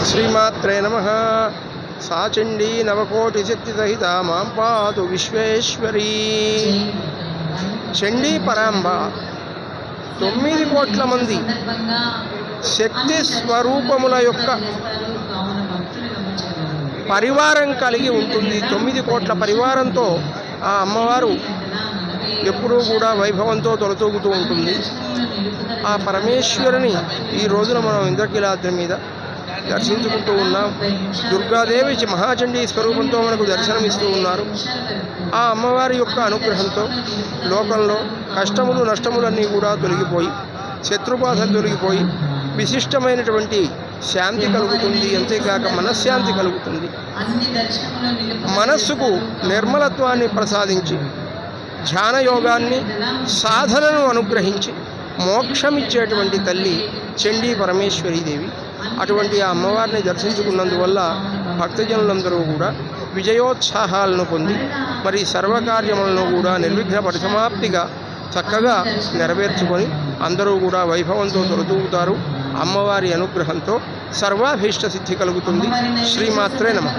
శ్రీమాత్రే నమః. సా చండీ నవకోటి శక్తి సహిత మాం పాతు విశ్వేశ్వరీ. చండీ పరాంబ 9 కోట్ల మంది శక్తి స్వరూపముల యొక్క పరివారం కలిగి ఉంటుంది. 9 కోట్ల పరివారంతో ఆ అమ్మవారు ఎప్పుడూ కూడా వైభవంతో తొలతూగుతూ ఉంటుంది. ఆ పరమేశ్వరుని ఈ రోజున మనం ఇంద్రకీలాద్రి మీద దర్శించుకుంటూ ఉన్నాం. దుర్గాదేవి మహాచండీ స్వరూపంతో మనకు దర్శనమిస్తూ ఉన్నారు. ఆ అమ్మవారి యొక్క అనుగ్రహంతో లోకంలో కష్టములు నష్టములన్నీ కూడా తొలగిపోయి, శత్రుబాధలు తొలగిపోయి విశిష్టమైనటువంటి శాంతి కలుగుతుంది. అంతేకాక మనశ్శాంతి కలుగుతుంది. మనస్సుకు నిర్మలత్వాన్ని ప్రసాదించి ధ్యానయోగాన్ని సాధనను అనుగ్రహించి మోక్షమిచ్చేటువంటి తల్లి చండీ పరమేశ్వరీదేవి. అటువంటి ఆ అమ్మవారిని దర్శించుకున్నందువల్ల భక్తజనులందరూ కూడా విజయోత్సాహాలను పొంది మరి సర్వకార్యములను కూడా నిర్విఘ్న పరిసమాప్తిగా చక్కగా నెరవేర్చుకొని అందరూ కూడా వైభవంతో తొలతూగుతారు. అమ్మవారి అనుగ్రహంతో సర్వాభీష్ట సిద్ధి కలుగుతుంది. శ్రీమాత్రే నమః.